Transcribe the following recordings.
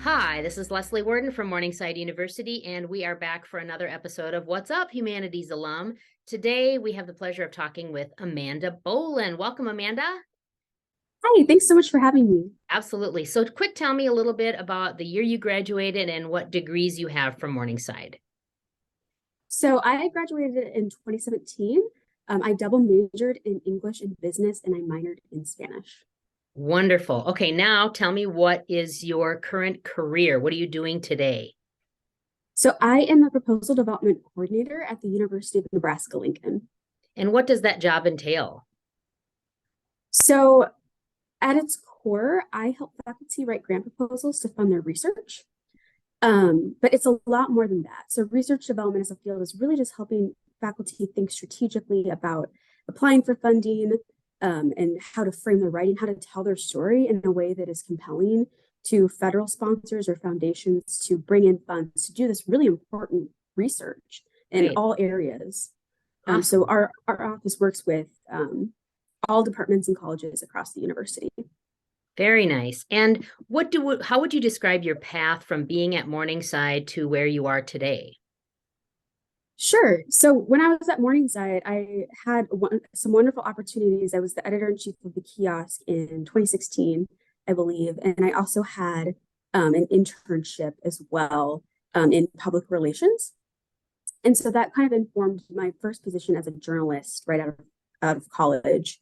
Hi, this is Leslie Worden from Morningside University, and we are back for another episode of What's Up, Humanities Alum. Today, we have the pleasure of talking with Amanda Bohlin. Welcome, Amanda. Hi, thanks so much for having me. Absolutely. So, quick, tell me a little bit about the year you graduated and what degrees you have from Morningside. So I graduated in 2017. I double majored in English and business, and I minored in Spanish. Wonderful. Okay, now tell me, what is your current career? What are you doing today? So I am a proposal development coordinator at the University of Nebraska-Lincoln. And what does that job entail? So at its core, I help faculty write grant proposals to fund their research. But it's a lot more than that. So research development as a field is really just helping faculty think strategically about applying for funding, and how to frame their writing, how to tell their story in a way that is compelling to federal sponsors or foundations to bring in funds to do this really important research in Great. all areas. So Awesome. our office works with all departments and colleges across the university. Very nice. And how would you describe your path from being at Morningside to where you are today? Sure. So when I was at Morningside, I had some wonderful opportunities. I was the editor in chief of the kiosk in 2016, I believe, and I also had an internship as well in public relations. And so that kind of informed my first position as a journalist right out of college.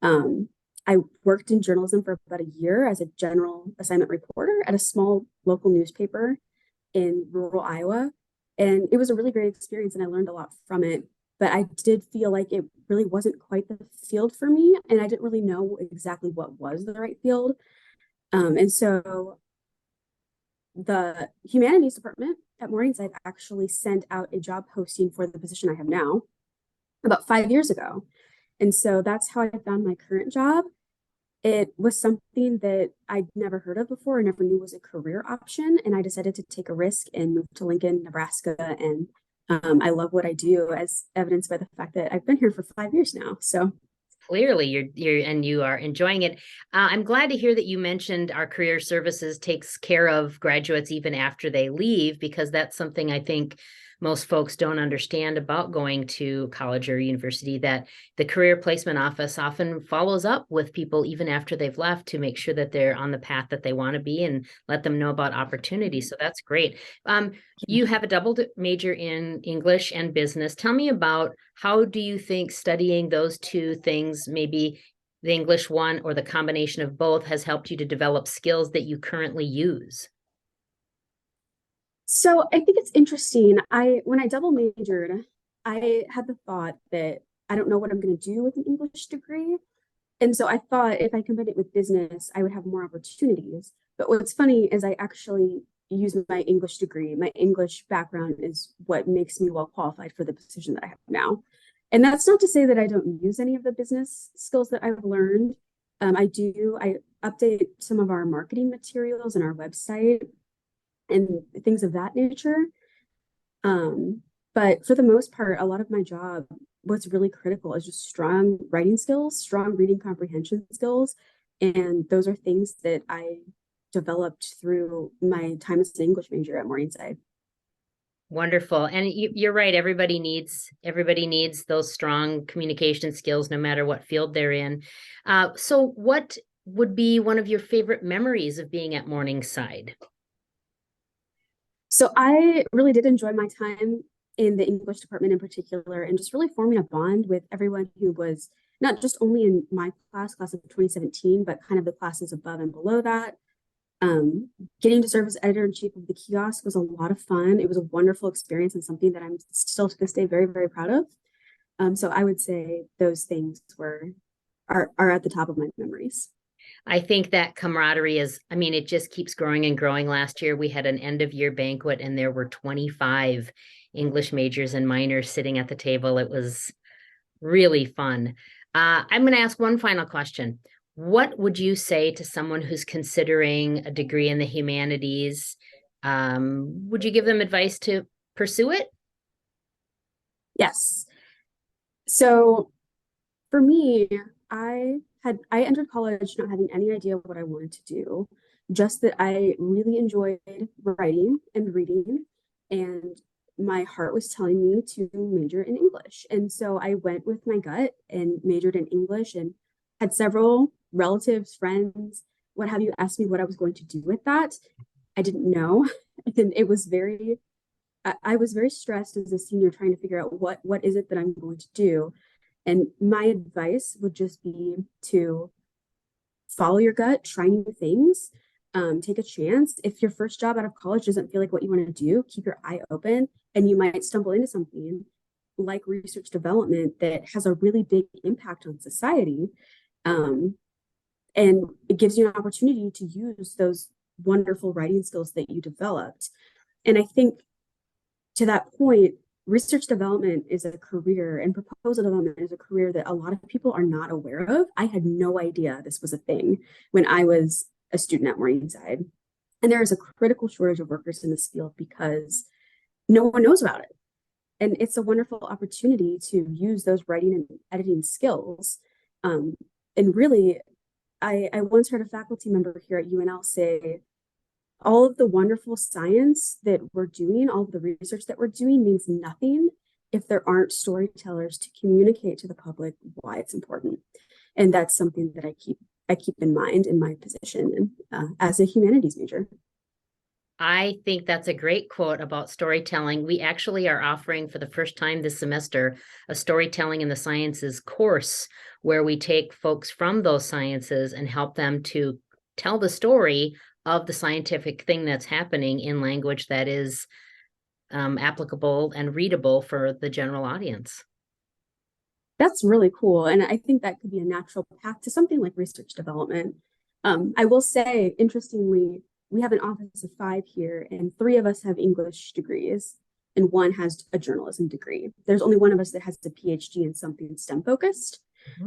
Um, I worked in journalism for about a year as a general assignment reporter at a small local newspaper in rural Iowa. And it was a really great experience and I learned a lot from it. But I did feel like it really wasn't quite the field for me. And I didn't really know exactly what was the right field. And so the Humanities Department at Morningside actually sent out a job posting for the position I have now about 5 years ago. And so that's how I found my current job. It was something that I'd never heard of before, I never knew was a career option. And I decided to take a risk and move to Lincoln, Nebraska. And I love what I do, as evidenced by the fact that I've been here for 5 years now. So Clearly, you are enjoying it. I'm glad to hear that you mentioned our career services takes care of graduates even after they leave, because that's something I think most folks don't understand about going to college or university, that the career placement office often follows up with people even after they've left to make sure that they're on the path that they want to be and let them know about opportunities. So that's great. You have a double major in English and business. Tell me about, how do you think studying those two things, maybe the English one or the combination of both, has helped you to develop skills that you currently use? So I think it's interesting. When I double majored, I had the thought that I don't know what I'm going to do with an English degree. And so I thought if I combined it with business, I would have more opportunities. But what's funny is I actually use my English degree. My English background is what makes me well qualified for the position that I have now. And that's not to say that I don't use any of the business skills that I've learned. I update some of our marketing materials and our website and things of that nature. But for the most part, a lot of my job, what's really critical is just strong writing skills, strong reading comprehension skills. And those are things that I developed through my time as an English major at Morningside. Wonderful. And you're right. Everybody needs those strong communication skills, no matter what field they're in. So what would be one of your favorite memories of being at Morningside? So I really did enjoy my time in the English department in particular, and just really forming a bond with everyone who was not just only in my class of 2017, but kind of the classes above and below that. Getting to serve as editor in chief of the kiosk was a lot of fun. It was a wonderful experience and something that I'm still to this day very, very proud of. So I would say those things are at the top of my memories. I think that camaraderie is, I mean, it just keeps growing and growing. Last year, we had an end of year banquet and there were 25 English majors and minors sitting at the table. It was really fun. I'm going to ask one final question. What would you say to someone who's considering a degree in the humanities? Would you give them advice to pursue it? Yes. So for me, I entered college not having any idea what I wanted to do. just that I really enjoyed writing and reading, and my heart was telling me to major in English. And so I went with my gut and majored in English, and had several relatives, friends, what have you, asked me what I was going to do with that. I didn't know. And it was very, I was very stressed as a senior trying to figure out what is it that I'm going to do. And my advice would just be to follow your gut, try new things, take a chance. If your first job out of college doesn't feel like what you want to do, keep your eye open, and you might stumble into something like research development that has a really big impact on society. Um, and it gives you an opportunity to use those wonderful writing skills that you developed. And I think to that point, research development is a career and proposal development is a career that a lot of people are not aware of. I had no idea this was a thing when I was a student at Morningside. And there is a critical shortage of workers in this field because no one knows about it. And it's a wonderful opportunity to use those writing and editing skills. And really, I once heard a faculty member here at UNL say, all of the wonderful science that we're doing, all of the research that we're doing means nothing if there aren't storytellers to communicate to the public why it's important. And that's something that I keep in mind in my position as a humanities major. I think that's a great quote about storytelling. We actually are offering for the first time this semester a storytelling in the sciences course where we take folks from those sciences and help them to tell the story of the scientific thing that's happening in language that is applicable and readable for the general audience. That's really cool. And I think that could be a natural path to something like research development. I will say, interestingly, we have an office of 5 here, and 3 of us have English degrees, and 1 has a journalism degree. There's only 1 of us that has a PhD in something STEM focused.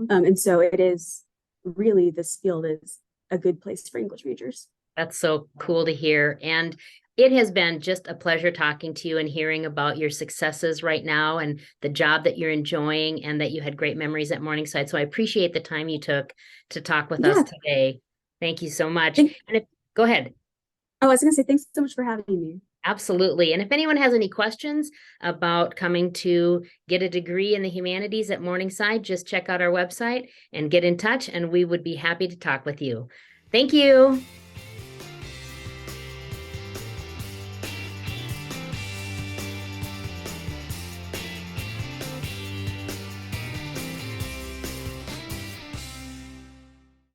And so it is really, this field is a good place for English majors. That's so cool to hear. And it has been just a pleasure talking to you and hearing about your successes right now and the job that you're enjoying and that you had great memories at Morningside. So I appreciate the time you took to talk with us today. Thank you so much. Go ahead. Oh, I was going to say, thanks so much for having me. Absolutely. And if anyone has any questions about coming to get a degree in the humanities at Morningside, just check out our website and get in touch, and we would be happy to talk with you. Thank you.